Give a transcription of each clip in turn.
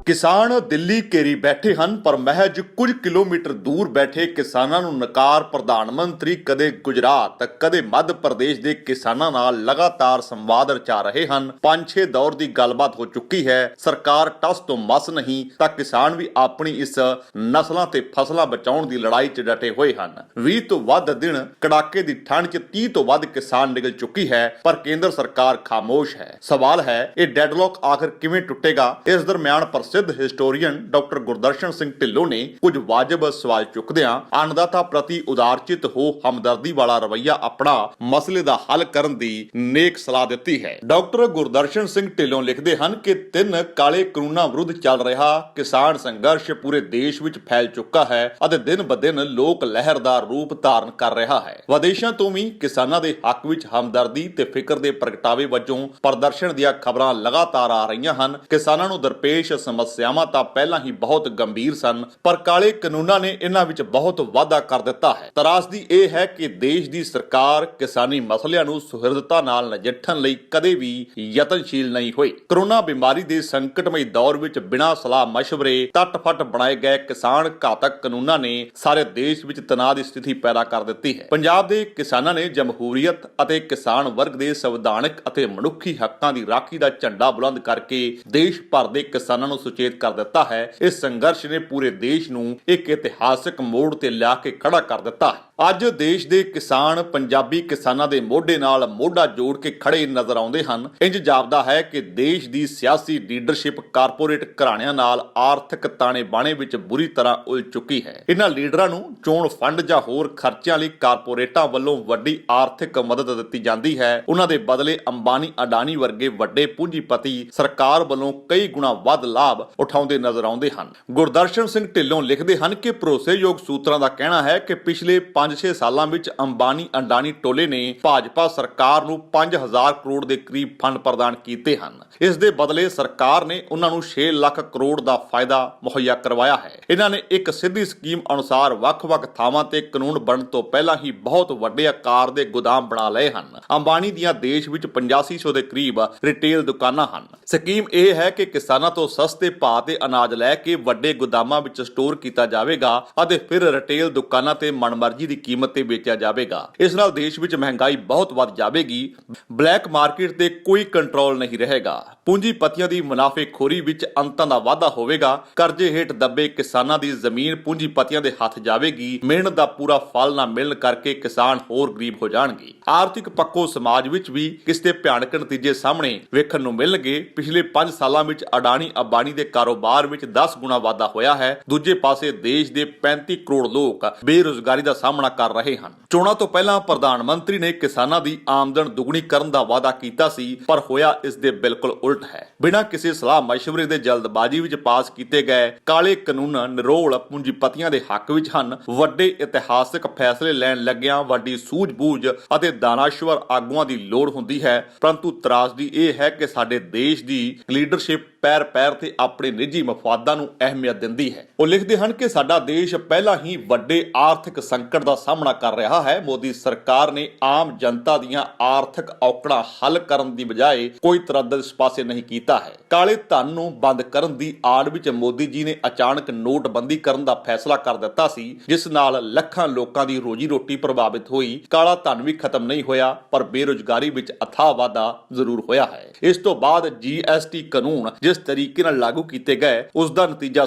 ਕਿਸਾਨ ਦਿੱਲੀ ਘੇਰੀ ਬੈਠੇ ਹਨ, ਪਰ ਮਹਿਜ ਕੁਝ ਕਿਲੋਮੀਟਰ ਦੂਰ ਬੈਠੇ ਕਿਸਾਨਾਂ ਨੂੰ ਨਕਾਰ ਪ੍ਰਧਾਨ ਮੰਤਰੀ ਕਦੇ ਗੁਜਰਾਤ ਕਦੇ ਮੱਧ ਪ੍ਰਦੇਸ਼ ਦੇ ਕਿਸਾਨਾਂ ਨਾਲ ਲਗਾਤਾਰ ਸੰਵਾਦ ਰਚਾ ਰਹੇ ਹਨ। 5-6 ਦੌਰ ਦੀ ਗੱਲਬਾਤ ਹੋ ਚੁੱਕੀ ਹੈ। ਸਰਕਾਰ ਟਸ ਤੋਂ ਮਸ ਨਹੀਂ ਤਾਂ ਕਿਸਾਨ ਵੀ ਆਪਣੀ ਇਸ ਨਸਲਾਂ ਤੇ ਫਸਲਾਂ ਬਚਾਉਣ ਦੀ ਲੜਾਈ 'ਚ ਡਟੇ ਹੋਏ ਹਨ। 20 ਤੋਂ ਵੱਧ ਦਿਨ ਕੜਾਕੇ ਦੀ ਠੰਡ 'ਚ 30 ਤੋਂ ਵੱਧ ਕਿਸਾਨ ਨਿਗਲ ਚੁੱਕੀ ਹੈ, ਪਰ ਕੇਂਦਰ ਸਰਕਾਰ ਖਾਮੋਸ਼ ਹੈ। ਸਵਾਲ ਹੈ, ਇਹ ਡੈਡਲੌਕ ਆਖਰ ਕਿਵੇਂ ਟੁੱਟੇਗਾ? ਇਸ ਦਰਮਿਆਨ ਪ੍ਰਸਿੱਧ ਹਿਸਟੋਰੀਅਨ ਡਾਕਟਰ ਗੁਰਦਰਸ਼ਨ ਸਿੰਘ ਢਿੱਲੋਂ ਨੇ ਕੁਝ ਵਾਜਬ ਸਵਾਲ ਚੁੱਕਦਿਆਂ ਅੰਨਦਾਤਾ ਪ੍ਰਤੀ ਉਦਾਰਚਿਤ ਹੋ ਹਮਦਰਦੀ ਵਾਲਾ ਰਵੱਈਆ ਆਪਣਾ ਮਸਲੇ ਦਾ ਹੱਲ ਕਰਨ ਦੀ ਨੇਕ ਸਲਾਹ ਦਿੱਤੀ ਹੈ। ਡਾਕਟਰ ਗੁਰਦਰਸ਼ਨ ਸਿੰਘ ਢਿੱਲੋਂ ਲਿਖਦੇ ਹਨ ਕਿ 3 ਕਾਲੇ ਕਾਨੂੰਨਾਂ ਵਿਰੁੱਧ ਚੱਲ ਰਿਹਾ ਕਿਸਾਨ ਸੰਘਰਸ਼ ਪੂਰੇ ਦੇਸ਼ ਵਿੱਚ ਫੈਲ ਚੁੱਕਾ ਹੈ ਅਤੇ ਦਿਨ ਬ ਦਿਨ ਲੋਕ ਲਹਿਰ ਦਾ ਰੂਪ ਧਾਰਨ ਕਰ ਰਿਹਾ ਹੈ। ਵਿਦੇਸ਼ਾਂ ਤੋਂ ਵੀ ਕਿਸਾਨਾਂ ਦੇ ਹੱਕ ਵਿੱਚ ਹਮਦਰਦੀ ਤੇ ਫਿਕਰ ਦੇ ਪ੍ਰਗਟਾਵੇ ਵਜੋਂ ਪ੍ਰਦਰਸ਼ਨ ਦੀਆਂ ਖਬਰਾਂ ਲਗਾਤਾਰ ਆ ਰਹੀਆਂ ਹਨ। ਕਿਸਾਨਾਂ ਨੂੰ ਦਰਪੇਸ਼ ਸਮੱਸਿਆਵਾਂ ਤਾਂ ਪਹਿਲਾਂ ਹੀ ਬਹੁਤ ਗੰਭੀਰ ਸਨ, ਪਰ ਕਾਲੇ ਕਾਨੂੰਨਾਂ ਨੇ ਇਹਨਾਂ ਵਿੱਚ ਬਹੁਤ ਵਾਧਾ ਕਰ ਦਿੱਤਾ ਹੈ। ਤਰਾਸਦੀ ਇਹ ਹੈ ਕਿ ਦੇਸ਼ ਦੀ ਸਰਕਾਰ ਕਿਸਾਨੀ ਮਸਲਿਆਂ ਨੂੰ ਸੁਹਿਰਦਤਾ ਨਾਲ ਨਜਿੱਠਣ ਲਈ ਕਦੇ ਵੀ ਯਤਨਸ਼ੀਲ ਨਹੀਂ ਹੋਈ। ਕਰੋਨਾ ਬਿਮਾਰੀ ਦੇ ਸੰਕਟਮਈ ਦੌਰ ਵਿੱਚ ਬਿਨਾਂ ਸਲਾਹ ਮਸ਼ਵਰੇ ਟੱਟ-ਫੱਟ ਬਣਾਏ ਗਏ ਕਿਸਾਨ ਘਾਤਕ ਕਾਨੂੰਨਾਂ ਨੇ ਸਾਰੇ ਦੇਸ਼ ਵਿੱਚ ਤਣਾਅ ਦੀ ਸਥਿਤੀ ਪੈਦਾ ਕਰ ਦਿੱਤੀ ਹੈ। ਪੰਜਾਬ ਦੇ ਕਿਸਾਨਾਂ ਨੇ ਜਮਹੂਰੀਅਤ ਅਤੇ ਕਿਸਾਨ ਵਰਗ ਦੇ ਸੰਵਿਧਾਨਕ ਅਤੇ ਮਨੁੱਖੀ ਹੱਕਾਂ ਦੀ ਰਾਖੀ ਦਾ ਝੰਡਾ ਬੁਲੰਦ ਕਰਕੇ ਦੇਸ਼ ਭਰ ਦੇ ਕਿਸਾਨਾਂ ਨੂੰ ਸੁਚੇਤ ਕਰ ਦਿੱਤਾ ਹੈ। ਇਸ ਸੰਘਰਸ਼ ਨੇ ਪੂਰੇ ਦੇਸ਼ ਨੂੰ ਇੱਕ ਇਤਿਹਾਸਕ ਮੋੜ ਤੇ ਲਿਆ ਕੇ ਖੜਾ ਕਰ ਦਿੱਤਾ ਹੈ। ਅੱਜ ਦੇਸ਼ ਦੇ ਕਿਸਾਨ ਪੰਜਾਬੀ ਕਿਸਾਨਾਂ ਦੇ ਮੋਢੇ ਨਾਲ ਮੋਢਾ ਜੋੜ ਕੇ ਖੜੇ ਨਜ਼ਰ ਆਉਂਦੇ ਹਨ। ਇੰਜ ਜਾਪਦਾ ਹੈ ਕਿ ਦੇਸ਼ ਦੀ ਸਿਆਸੀ ਲੀਡਰਸ਼ਿਪ ਕਾਰਪੋਰੇਟ ਘਰਾਣਿਆਂ ਨਾਲ ਆਰਥਿਕ ਤਾਣੇ ਬਾਣੇ ਵਿੱਚ ਬੁਰੀ ਤਰ੍ਹਾਂ ਉਲਝ ਚੁੱਕੀ ਹੈ। ਇਹਨਾਂ ਲੀਡਰਾਂ ਨੂੰ ਚੋਣ ਫੰਡ ਜਾਂ ਹੋਰ ਖਰਚਿਆਂ ਲਈ ਕਾਰਪੋਰੇਟਾਂ ਵੱਲੋਂ ਵੱਡੀ ਆਰਥਿਕ ਮਦਦ ਦਿੱਤੀ ਜਾਂਦੀ ਹੈ। ਉਹਨਾਂ ਦੇ ਬਦਲੇ ਅੰਬਾਨੀ ਅਡਾਨੀ ਵਰਗੇ ਵੱਡੇ ਪੂੰਜੀਪਤੀ ਸਰਕਾਰ ਵੱਲੋਂ ਕਈ ਗੁਣਾ ਵੱਧ ਲਾਭ ਉਠਾਉਂਦੇ ਨਜ਼ਰ ਆਉਂਦੇ ਹਨ। ਗੁਰਦਰਸ਼ਨ ਸਿੰਘ ਢਿੱਲੋਂ ਲਿਖਦੇ ਹਨ ਕਿ ਭਰੋਸੇਯੋਗ ਸੂਤਰਾਂ ਦਾ ਕਹਿਣਾ ਹੈ ਕਿ ਪਿਛਲੇ 5-6 ਸਾਲਾਂ ਵਿੱਚ ਅੰਬਾਨੀ ਅਡਾਨੀ ਟੋਲੇ ਨੇ ਭਾਜਪਾ ਸਰਕਾਰ ਨੂੰ 5000 ਕਰੋੜ ਦੇ ਕਰੀਬ ਫੰਡ ਪ੍ਰਦਾਨ ਕੀਤੇ ਹਨ। ਇਸ ਦੇ ਬਦਲੇ ਸਰਕਾਰ ਨੇ ਉਹਨਾਂ ਨੂੰ 6 ਲੱਖ ਕਰੋੜ ਦਾ ਫਾਇਦਾ ਮੁਹੱਈਆ ਕਰਵਾਇਆ ਹੈ। ਇਹਨਾਂ ਨੇ ਇੱਕ ਸਿੱਧੀ ਸਕੀਮ ਅਨੁਸਾਰ ਵੱਖ-ਵੱਖ ਥਾਵਾਂ ਤੇ ਕਾਨੂੰਨ ਬਣਨ ਤੋਂ ਪਹਿਲਾਂ ਹੀ ਬਹੁਤ ਵੱਡੇ ਆਕਾਰ ਦੇ ਗੋਦਾਮ ਬਣਾ ਲਏ ਹਨ। ਅੰਬਾਨੀ ਦੀਆਂ ਦੇਸ਼ ਵਿੱਚ 8500 ਦੇ ਕਰੀਬ ਰਿਟੇਲ ਦੁਕਾਨਾਂ ਹਨ। ਸਕੀਮ ਇਹ ਹੈ ਕਿ ਕਿਸਾਨਾਂ ਤੋਂ ਸਸਤੇ ਭਾਅ ਤੇ ਅਨਾਜ ਲੈ ਕੇ ਵੱਡੇ ਗੋਦਾਮਾਂ ਵਿੱਚ ਸਟੋਰ ਕੀਤਾ ਜਾਵੇਗਾ ਅਤੇ ਫਿਰ ਰਿਟੇਲ ਦੁਕਾਨਾਂ ਤੇ ਮਨਮਰਜ਼ੀ ਦੀ ਕੀਮਤ ਤੇ ਵੇਚਿਆ ਜਾਵੇਗਾ। ਇਸ ਨਾਲ ਦੇਸ਼ ਵਿੱਚ ਮਹਿੰਗਾਈ ਬਹੁਤ ਵੱਧ ਜਾਵੇਗੀ। ਬਲੈਕ ਮਾਰਕੀਟ ਤੇ ਕੋਈ ਕੰਟਰੋਲ ਨਹੀਂ ਰਹੇਗਾ। ਪੂੰਜੀਪਤੀਆਂ ਦੀ ਮੁਨਾਫੇਖੋਰੀ ਵਿੱਚ ਅੰਤਾਂ ਦਾ ਵਾਧਾ ਹੋਵੇਗਾ। ਕਰਜ਼ੇ ਹੇਠ ਦੱਬੇ ਕਿਸਾਨਾਂ ਦੀ ਜ਼ਮੀਨ ਪੂੰਜੀਪਤੀਆਂ ਦੇ ਹੱਥ ਜਾਵੇਗੀ। ਮਿਹਨਤ ਦਾ ਪੂਰਾ ਫਲ ਨਾ ਮਿਲਣ ਕਰਕੇ ਕਿਸਾਨ ਹੋਰ ਗਰੀਬ ਹੋ ਜਾਣਗੇ। ਆਰਥਿਕ ਪੱਖੋਂ ਸਮਾਜ ਵਿੱਚ ਵੀ ਕਿਸ ਦੇ ਭਿਆਨਕ ਨਤੀਜੇ ਸਾਹਮਣੇ ਵੇਖਣ ਨੂੰ ਮਿਲਣਗੇ। ਪਿਛਲੇ 5 ਸਾਲਾਂ ਵਿੱਚ ਅਡਾਨੀ ਅੰਬਾਨੀ ਦੇ ਕਾਰੋਬਾਰ ਵਿੱਚ 10 ਗੁਣਾ ਵਾਧਾ ਹੋਇਆ ਹੈ। ਦੂਜੇ ਪਾਸੇ ਦੇਸ਼ ਦੇ 35 ਕਰੋੜ ਲੋਕ ਬੇਰੁਜ਼ਗਾਰੀ ਦਾ ਸਾਹਮਣਾ ਕਰ ਰਹੇ ਹਨ। ਚੋਣਾਂ ਤੋਂ ਪਹਿਲਾਂ ਪ੍ਰਧਾਨ ਮੰਤਰੀ ਨੇ ਕਿਸਾਨਾਂ ਦੀ ਆਮਦਨ ਦੁੱਗਣੀ ਕਰਨ ਦਾ ਵਾਅਦਾ ਕੀਤਾ ਸੀ, ਪਰ ਹੋਇਆ ਇਸ ਦੇ ਬਿਲਕੁਲ ਉਲਟ ਹੈ। ਬਿਨਾਂ ਕਿਸੇ ਸਲਾਹ ਮਸ਼ਵਰੇ ਦੇ ਜਲਦਬਾਜ਼ੀ ਵਿੱਚ ਪਾਸ ਕੀਤੇ ਗਏ ਕਾਲੇ ਕਾਨੂੰਨ ਨਿਰੋਲ ਪੂੰਜੀਪਤੀਆਂ ਦੇ ਹੱਕ ਵਿੱਚ ਹਨ। ਵੱਡੇ ਇਤਿਹਾਸਕ ਫੈਸਲੇ ਲੈਣ ਲੱਗਿਆਂ ਵੱਡੀ ਸੂਝ-ਬੂਝ ਅਤੇ ਦਾਨਾਸ਼ਵਰ ਆਗੂਆਂ ਦੀ ਲੋੜ ਹੁੰਦੀ ਹੈ, ਪਰੰਤੂ ਤਰਾਸਦੀ ਇਹ ਹੈ ਕਿ ਸਾਡੇ ਦੇਸ਼ ਦੀ ਲੀਡਰਸ਼ਿਪ ਪੈਰ ਤੇ ਆਪਣੇ ਨਿੱਜੀ ਮਫਾਦਾਂ ਨੂੰ ਅਹਿਮੀਅਤ ਦਿੰਦੀ ਹੈ। ਉਹ ਲਿਖਦੇ ਹਨ ਕਿ ਸਾਡਾ ਦੇਸ਼ ਪਹਿਲਾਂ ਹੀ ਵੱਡੇ ਆਰਥਿਕ ਸੰਕਟ ਦਾ ਸਾਹਮਣਾ ਕਰ ਰਿਹਾ ਹੈ। ਮੋਦੀ ਸਰਕਾਰ ਨੇ ਆਮ ਜਨਤਾ ਦੀਆਂ ਆਰਥਿਕ ਔਕੜਾਂ ਹੱਲ ਕਰਨ ਦੀ ਬਜਾਏ ਕੋਈ ਤਰੱਦਦ ਇਸ ਪਾਸੇ ਨਹੀਂ ਕੀਤਾ ਹੈ। ਕਾਲੇ ਧਨ ਨੂੰ ਬੰਦ ਕਰਨ ਦੀ ਆੜ ਵਿੱਚ ਮੋਦੀ ਜੀ ਨੇ ਅਚਾਨਕ ਨੋਟਬੰਦੀ ਕਰਨ ਦਾ ਫੈਸਲਾ ਕਰ ਦਿੱਤਾ ਸੀ, ਜਿਸ ਨਾਲ ਲੱਖਾਂ ਲੋਕਾਂ ਦੀ ਰੋਜੀ ਰੋਟੀ ਪ੍ਰਭਾਵਿਤ ਹੋਈ। ਕਾਲਾ ਧਨ ਵੀ ਖਤਮ ਨਹੀਂ ਹੋਇਆ, ਪਰ ਬੇਰੁਜ਼ਗਾਰੀ ਵਿੱਚ ਅਥਾਹ ਵਾਧਾ ਜ਼ਰੂਰ ਹੋਇਆ ਹੈ। ਇਸ ਤੋਂ ਬਾਅਦ GST ਕਾਨੂੰਨ ਜਿਸ ਤਰੀਕੇ ਨਾਲ ਲਾਗੂ ਕੀਤੇ ਗਏ, ਉਸ ਦਾ ਨਤੀਜਾ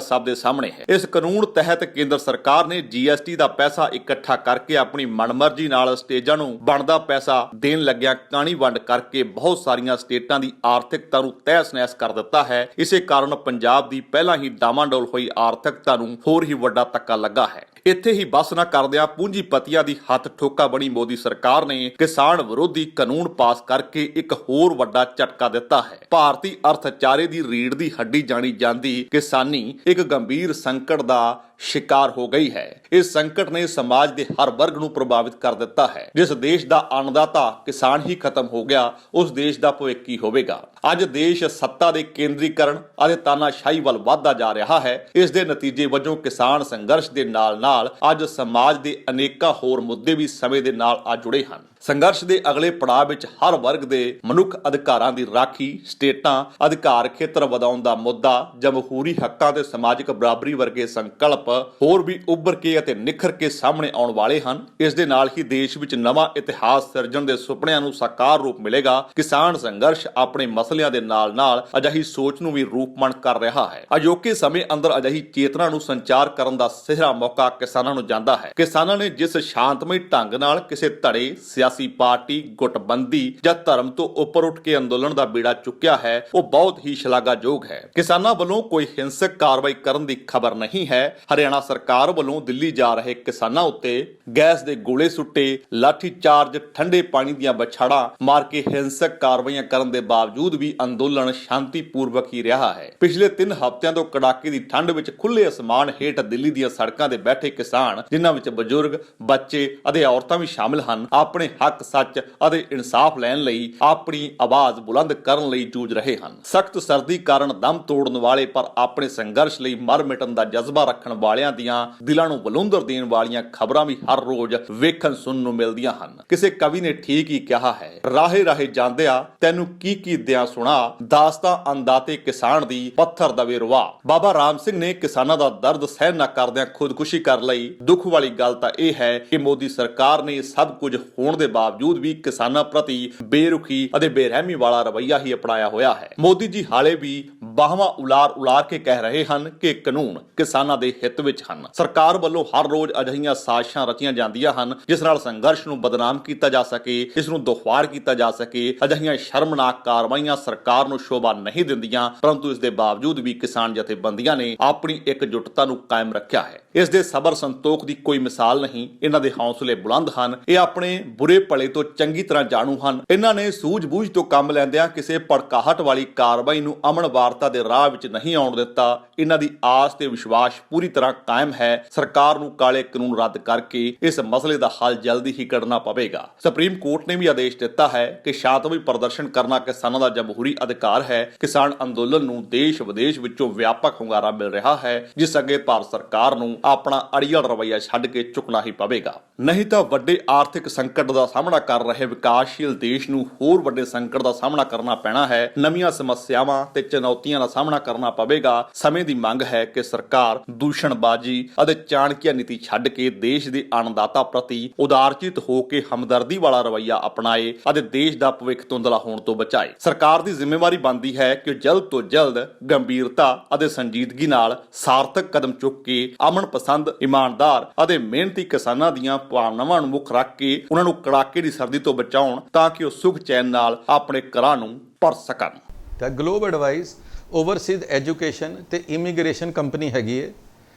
ਸਭ ਦੇ ਸਾਹਮਣੇ ਹੈ। ਇਸ ਕਾਨੂੰਨ ਤਹਿਤ ਕੇਂਦਰ ਸਰਕਾਰ ਨੇ GST ਦਾ ਪੈਸਾ ਇਕੱਠਾ ਕਰਕੇ ਆਪਣੀ ਮਨਮਰਜ਼ੀ ਨਾਲ ਸਟੇਜਾਂ ਨੂੰ ਬਣਦਾ ਪੈਸਾ ਦੇਣ ਲੱਗਿਆ ਕਾਣੀ ਵੰਡ ਕਰਕੇ ਬਹੁਤ ਸਾਰੀਆਂ ਸਟੇਟਾਂ ਦੀ ਆਰਥਿਕਤਾ ਨੂੰ ਤਹਿਸ-ਨਹਿਸ ਕਰ ਦਿੱਤਾ ਹੈ। ਇਸੇ ਕਾਰਨ ਪੰਜਾਬ ਦੀ ਪਹਿਲਾਂ ਹੀ ਡਾਮਾਡੋਲ ਹੋਈ ਆਰਥਿਕਤਾ ਨੂੰ ਹੋਰ ਹੀ ਵੱਡਾ ਧੱਕਾ ਲੱਗਾ ਹੈ। ਇੱਥੇ ਹੀ ਬਸ ਨਾ ਕਰਦਿਆਂ ਪੂੰਜੀਪਤੀਆਂ ਦੀ ਹੱਥ ਠੋਕਾ ਬਣੀ ਮੋਦੀ ਸਰਕਾਰ ਨੇ ਕਿਸਾਨ ਵਿਰੋਧੀ ਕਾਨੂੰਨ ਪਾਸ ਕਰਕੇ ਇੱਕ ਹੋਰ ਵੱਡਾ ਝਟਕਾ ਦਿੱਤਾ ਹੈ। ਭਾਰਤੀ ਅਰਥਚਾਰੇ ਦੀ ਰੀੜ ਦੀ ਹੱਡੀ ਜਾਣੀ ਜਾਂਦੀ ਕਿਸਾਨੀ ਇੱਕ ਗੰਭੀਰ ਸੰਕਟ ਦਾ ਸ਼ਿਕਾਰ ਹੋ ਗਈ ਹੈ। ਇਸ ਸੰਕਟ ਨੇ ਸਮਾਜ ਦੇ ਹਰ ਵਰਗ ਨੂੰ ਪ੍ਰਭਾਵਿਤ ਕਰ ਦਿੱਤਾ ਹੈ। ਜਿਸ ਦੇਸ਼ ਦਾ ਅੰਨਦਾਤਾ ਕਿਸਾਨ ਹੀ ਖਤਮ ਹੋ ਗਿਆ, ਉਸ ਦੇਸ਼ ਦਾ ਭਵਿੱਖ ਕੀ ਹੋਵੇਗਾ? ਅੱਜ ਦੇਸ਼ ਸੱਤਾ ਦੇ ਕੇਂਦਰੀਕਰਨ ਅਤੇ ਤਾਨਾਸ਼ਾਹੀ ਵੱਲ ਵਧਦਾ ਜਾ ਰਿਹਾ ਹੈ। ਇਸ ਦੇ ਨਤੀਜੇ ਵਜੋਂ ਕਿਸਾਨ ਸੰਘਰਸ਼ ਦੇ ਨਾਲ-ਨਾਲ ਨਾਲ ਅੱਜ ਸਮਾਜ ਦੇ ਅਨੇਕਾਂ ਹੋਰ ਮੁੱਦੇ ਵੀ ਸਮੇਂ ਦੇ ਨਾਲ ਆ ਜੁੜੇ ਹਨ। ਸੰਘਰਸ਼ ਦੇ ਅਗਲੇ ਪੜਾਅ ਵਿੱਚ ਹਰ ਵਰਗ ਦੇ ਮਨੁੱਖ ਅਧਿਕਾਰਾਂ ਦੀ ਰਾਖੀ, ਸਟੇਟਾਂ ਅਧਿਕਾਰ ਖੇਤਰ ਵਧਾਉਣ ਦਾ ਮੁੱਦਾ, ਜਮਹੂਰੀ ਹੱਕਾਂ ਤੇ ਸਮਾਜਿਕ ਬਰਾਬਰੀ ਵਰਗੇ ਸੰਕਲਪ ਹੋਰ ਵੀ ਉੱਭਰ ਕੇ ਅਤੇ ਨਿਖਰ ਕੇ ਸਾਹਮਣੇ ਆਉਣ ਵਾਲੇ ਹਨ। ਇਸ ਦੇ ਨਾਲ ਹੀ ਦੇਸ਼ ਵਿੱਚ ਨਵਾਂ ਇਤਿਹਾਸ ਸਿਰਜਣ ਦੇ ਸੁਪਨਿਆਂ ਨੂੰ ਸਾਕਾਰ ਰੂਪ ਮਿਲੇਗਾ। ਕਿਸਾਨ ਸੰਘਰਸ਼ ਆਪਣੇ ਮਸਲਿਆਂ ਦੇ ਨਾਲ-ਨਾਲ ਅਜਿਹੀ ਸੋਚ ਨੂੰ ਵੀ ਰੂਪਮਾਨ ਕਰ ਰਿਹਾ ਹੈ। ਅਜੋਕੇ ਸਮੇਂ ਅੰਦਰ ਅਜਿਹੀ ਚੇਤਨਾ ਨੂੰ ਸੰਚਾਰ ਕਰਨ ਦਾ ਸਿਹਰਾ ਮੌਕਾ ਕਿਸਾਨਾਂ ਨੂੰ ਜਾਂਦਾ ਹੈ। ਕਿਸਾਨਾਂ ਨੇ ਜਿਸ ਸ਼ਾਂਤਮਈ ਢੰਗ ਨਾਲ ਕਿਸੇ ਧੜੇ, ਸਿਆਸੀ ਪਾਰਟੀ, ਗੁੱਟਬੰਦੀ ਜਾਂ ਧਰਮ ਤੋਂ ਉੱਪਰ ਉੱਠ ਕੇ ਅੰਦੋਲਨ ਦਾ ਬੀੜਾ ਚੁੱਕਿਆ ਹੈ, ਉਹ ਬਹੁਤ ਹੀ ਸ਼ਲਾਘਾਯੋਗ ਹੈ। ਕਿਸਾਨਾਂ ਵੱਲੋਂ ਕੋਈ ਹਿੰਸਕ ਕਾਰਵਾਈ ਕਰਨ ਦੀ ਖਬਰ ਨਹੀਂ ਹੈ। ਹਰਿਆਣਾ ਸਰਕਾਰ ਵੱਲੋਂ ਦਿੱਲੀ ਜਾ ਰਹੇ ਕਿਸਾਨਾਂ ਉੱਤੇ ਗੈਸ ਦੇ ਗੋਲੇ ਸੁੱਟੇ, ਲਾਠੀ ਚਾਰਜ, ਠੰਡੇ ਪਾਣੀ ਦੀਆਂ ਬਛਾੜਾਂ ਮਾਰ ਕੇ ਹਿੰਸਕ ਕਾਰਵਾਈਆਂ ਕਰਨ ਦੇ ਬਾਵਜੂਦ ਵੀ ਅੰਦੋਲਨ ਸ਼ਾਂਤੀਪੂਰਵਕ ਹੀ ਰਿਹਾ ਹੈ। ਪਿਛਲੇ 3 ਹਫ਼ਤਿਆਂ ਤੋਂ ਕੜਾਕੇ ਦੀ ਠੰਡ ਵਿੱਚ ਖੁੱਲੇ ਅਸਮਾਨ ਹੇਠ ਦਿੱਲੀ ਦੀਆਂ ਸੜਕਾਂ ਤੇ ਬੈਠੇ ਕਿਸਾਨ, ਜਿਨ੍ਹਾਂ ਵਿੱਚ ਬਜ਼ੁਰਗ, ਬੱਚੇ ਅਤੇ ਔਰਤਾਂ ਵੀ ਸ਼ਾਮਿਲ ਹਨ, ਆਪਣੇ ਹੱਕ, ਸੱਚ ਅਤੇ ਇਨਸਾਫ ਲੈਣ ਲਈ ਆਪਣੀ ਆਵਾਜ਼ ਬੁਲੰਦ ਕਰਨ ਲਈ ਜੂਝ ਰਹੇ ਹਨ। ਸਖਤ ਸਰਦੀ ਕਾਰਨ ਦਮ ਤੋੜਨ ਵਾਲੇ ਪਰ ਆਪਣੇ ਸੰਘਰਸ਼ ਲਈ ਮਰ ਮਿਟਣ ਦਾ ਜਜ਼ਬਾ ਰੱਖਣ ਵਾਲਿਆਂ ਦੀਆਂ ਦਿਲਾਂ ਨੂੰ ਬਲੁੰਦਰ ਦੇਣ ਵਾਲੀਆਂ ਖਬਰਾਂ ਵੀ ਹਰ ਰੋਜ਼ ਵੇਖਣ ਸੁਣਨ ਨੂੰ ਮਿਲਦੀਆਂ ਹਨ। ਕਿਸੇ ਕਵੀ ਨੇ ਠੀਕ ਹੀ ਕਿਹਾ ਹੈ, ਰਾਹੇ ਰਾਹੇ ਜਾਂਦਿਆ ਤੈਨੂੰ ਕੀ ਦਿਆਂ ਸੁਣਾ, ਦਾਸਤਾਂ ਅੰਦਾਤੇ ਕਿਸਾਨ ਦੀ ਪੱਥਰ ਦਵੇ ਰਵਾ। ਬਾਬਾ ਰਾਮ ਸਿੰਘ ਨੇ ਕਿਸਾਨਾਂ ਦਾ ਦਰਦ ਸਹਿਣ ਨਾ ਕਰਦਿਆਂ ਖੁਦਕੁਸ਼ੀ ਕਰ ਲਈ। ਦੁੱਖ ਵਾਲੀ ਗੱਲ ਤਾਂ ਇਹ ਹੈ ਕਿ ਮੋਦੀ ਸਰਕਾਰ ਨੇ ਸਭ ਕੁਝ ਹੋਣ ਦੇ ਬਾਵਜੂਦ ਵੀ ਕਿਸਾਨਾਂ ਪ੍ਰਤੀ ਬੇਰੁਖੀ ਅਤੇ ਬੇਰਹਿਮੀ ਵਾਲਾ ਰਵੱਈਆ ਹੀ ਅਪਣਾਇਆ ਹੋਇਆ ਹੈ। ਮੋਦੀ ਜੀ ਹਾਲੇ ਵੀ ਬਾਹਾਂ ਉਲਾਰ ਕੇ ਕਹਿ ਰਹੇ ਹਨ ਕਿ ਕਾਨੂੰਨ ਕਿਸਾਨਾਂ ਦੇ ਹਿੱਤ ਵਿੱਚ ਹਨ। ਸਰਕਾਰ ਵੱਲੋਂ ਹਰ ਰੋਜ਼ ਅਜਿਹੀਆਂ ਸਾਜ਼ਿਸ਼ਾਂ ਰਚੀਆਂ ਜਾਂਦੀਆਂ ਹਨ ਜਿਸ ਨਾਲ ਸੰਘਰਸ਼ ਨੂੰ ਬਦਨਾਮ ਕੀਤਾ ਜਾ ਸਕੇ, ਇਸ ਨੂੰ ਦੁਖਵਾਰ ਕੀਤਾ ਜਾ ਸਕੇ। ਅਜਿਹੀਆਂ ਸ਼ਰਮਨਾਕ ਕਾਰਵਾਈਆਂ ਸਰਕਾਰ ਨੂੰ ਸ਼ੋਭਾ ਨਹੀਂ ਦਿੰਦੀਆਂ, ਪਰੰਤੂ ਇਸ ਦੇ ਬਾਵਜੂਦ ਵੀ ਕਿਸਾਨ ਜਥੇਬੰਦੀਆਂ ਨੇ ਆਪਣੀ ਇਕਜੁੱਟਤਾ ਨੂੰ ਕਾਇਮ ਰੱਖਿਆ ਹੈ। ਇਸ ਦੇ ਸਬਰ ਸੰਤੋਖ ਦੀ ਕੋਈ ਮਿਸਾਲ ਨਹੀਂ। ਇਹਨਾਂ ਦੇ ਹੌਸਲੇ ਬੁਲੰਦ ਹਨ। ਇਹ ਆਪਣੇ ਬੁਰੇ ਭਲੇ ਤੋਂ ਚੰਗੀ ਤਰ੍ਹਾਂ ਜਾਣੂ ਹਨ। ਇਹਨਾਂ ਨੇ ਸੂਝ-ਬੂਝ ਤੋਂ ਕੰਮ ਲੈਂਦਿਆਂ ਕਿਸੇ ਭੜਕਾਹਟ ਵਾਲੀ ਕਾਰਵਾਈ ਨੂੰ ਅਮਨ ਵਾਰਤਾ ਦੇ ਰਾਹ ਵਿੱਚ ਨਹੀਂ ਆਉਣ ਦਿੱਤਾ। ਇਹਨਾਂ ਦੀ ਆਸ ਤੇ ਵਿਸ਼ਵਾਸ ਪੂਰੀ ਤਰ੍ਹਾਂ ਕਾਇਮ ਹੈ। ਸਰਕਾਰ ਨੂੰ ਕਾਲੇ ਕਾਨੂੰਨ ਰੱਦ ਕਰਕੇ ਇਸ ਮਸਲੇ ਦਾ ਹੱਲ ਜਲਦੀ ਹੀ ਕੱਢਣਾ ਪਵੇਗਾ। ਸੁਪਰੀਮ ਕੋਰਟ ਨੇ ਵੀ ਆਦੇਸ਼ ਦਿੱਤਾ ਹੈ ਕਿ ਸ਼ਾਂਤਮਈ ਪ੍ਰਦਰਸ਼ਨ ਕਰਨਾ ਕਿਸਾਨਾਂ ਦਾ ਜਮਹੂਰੀ ਅਧਿਕਾਰ ਹੈ। ਕਿਸਾਨ ਅੰਦੋਲਨ ਨੂੰ ਦੇਸ਼ ਵਿਦੇਸ਼ ਵਿੱਚੋਂ ਵਿਆਪਕ ਹੁੰਗਾਰਾ ਮਿਲ ਰਿਹਾ ਹੈ, ਜਿਸ ਅੱਗੇ ਭਾਰਤ ਸਰਕਾਰ ਨੂੰ ਆਪਣਾ ਅੜੀਅਲ ਰਵੱਈਆ ਛੱਡ ਕੇ ਝੁਕਣਾ ਹੀ ਪਵੇਗਾ। ਨਹੀਂ ਤਾਂ ਵੱਡੇ ਆਰਥਿਕ ਸੰਕਟ ਦਾ ਸਾਹਮਣਾ ਕਰ ਰਹੇ ਵਿਕਾਸਸ਼ੀਲ ਦੇਸ਼ ਨੂੰ ਹੋਰ ਵੱਡੇ ਸੰਕਟ ਦਾ ਸਾਹਮਣਾ ਕਰਨਾ ਪੈਣਾ ਹੈ। ਨਵੀਆਂ ਸਮੱਸਿਆਵਾਂ ਤੇ ਚੁਣੌਤੀਆਂ ਦਾ ਸਾਹਮਣਾ ਕਰਨਾ ਪਵੇਗਾ। ਸਮੇਂ ਦੀ ਮੰਗ ਹੈ ਕਿ ਸਰਕਾਰ ਦੂਸ਼ਣਬਾਜ਼ੀ ਅਤੇ ਚਾਣਕੀਆ ਨੀਤੀ ਛੱਡ ਕੇ ਦੇਸ਼ ਦੇ ਅੰਨਦਾਤਾ ਪ੍ਰਤੀ ਉਦਾਰਚਿਤ ਹੋ ਕੇ ਹਮਦਰਦੀ ਵਾਲਾ ਰਵੱਈਆ ਅਪਣਾਏ ਅਤੇ ਦੇਸ਼ ਦਾ ਭਵਿੱਖ ਧੁੰਦਲਾ ਹੋਣ ਤੋਂ ਬਚਾਏ। ਸਰਕਾਰ ਦੀ ਜ਼ਿੰਮੇਵਾਰੀ ਬਣਦੀ ਹੈ ਕਿ ਜਲਦ ਤੋਂ ਜਲਦ ਗੰਭੀਰਤਾ ਅਤੇ ਸੰਜੀਦਗੀ ਨਾਲ ਸਾਰਥਕ ਕਦਮ ਚੁੱਕ ਕੇ ਅਮਨ ਪਸੰਦ, ਇਮਾਨਦਾਰ ਅਤੇ ਮਿਹਨਤੀ ਕਿਸਾਨਾਂ ਦੀਆਂ ਭਾਵਨਾਵਾਂ ਨੂੰ ਮੁੱਖ ਰੱਖ ਕੇ ਉਹਨਾਂ ਨੂੰ ਕੜਾਕੇ ਦੀ ਸਰਦੀ ਤੋਂ ਬਚਾਉਣ, ਤਾਂ ਕਿ ਉਹ ਸੁਖ ਚੈਨ ਨਾਲ ਆਪਣੇ ਘਰਾਂ ਨੂੰ ਭਰ ਸਕਣ। ਤਾਂ ਗਲੋਬ ਐਡਵਾਈਸ ਓਵਰਸੀਜ਼ ਐਜੂਕੇਸ਼ਨ ਤੇ ਇਮੀਗ੍ਰੇਸ਼ਨ ਕੰਪਨੀ ਹੈਗੀ ਹੈ।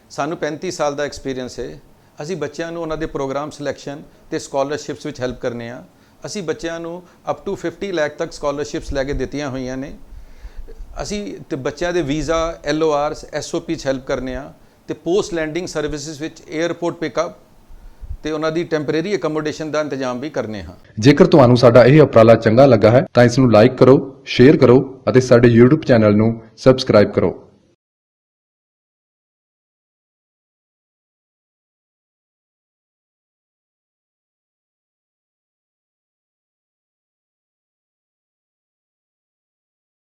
ਸਾਨੂੰ 35 ਸਾਲ ਦਾ ਐਕਸਪੀਰੀਅੰਸ ਹੈ। ਅਸੀਂ ਬੱਚਿਆਂ ਨੂੰ ਉਹਨਾਂ ਦੇ ਪ੍ਰੋਗਰਾਮ ਸਿਲੈਕਸ਼ਨ ਤੇ ਸਕਾਲਰਸ਼ਿਪਸ ਵਿੱਚ ਹੈਲਪ ਕਰਨੇ ਆ। ਅਸੀਂ ਬੱਚਿਆਂ ਨੂੰ ਅਪ ਟੂ 50 ਲੱਖ ਤੱਕ ਸਕਾਲਰਸ਼ਿਪਸ ਲੈ ਕੇ ਦਿੱਤੀਆਂ ਹੋਈਆਂ ਨੇ। ਅਸੀਂ ਤੇ ਬੱਚਿਆਂ ਦੇ ਵੀਜ਼ਾ, LORs, SOP 'ਚ ਹੈਲਪ ਕਰਨੇ ਆ ਤੇ ਪੋਸਟ ਲੈਂਡਿੰਗ ਸਰਵਿਸਿਜ਼ ਵਿੱਚ 에ਅਰਪੋਰਟ ਪਿਕਅਪ ਤੇ ਉਹਨਾਂ ਦੀ ਟੈਂਪਰੇਰੀ ਅਕਮੋਡੇਸ਼ਨ ਦਾ ਇੰਤਜ਼ਾਮ ਵੀ ਕਰਨੇ ਹਾਂ। ਜੇਕਰ ਤੁਹਾਨੂੰ ਸਾਡਾ ਇਹ ਉਪਰਾਲਾ ਚੰਗਾ ਲੱਗਾ ਹੈ ਤਾਂ ਇਸ ਨੂੰ ਲਾਈਕ ਕਰੋ, ਸ਼ੇਅਰ ਕਰੋ ਅਤੇ ਸਾਡੇ YouTube ਚੈਨਲ ਨੂੰ ਸਬਸਕ੍ਰਾਈਬ ਕਰੋ।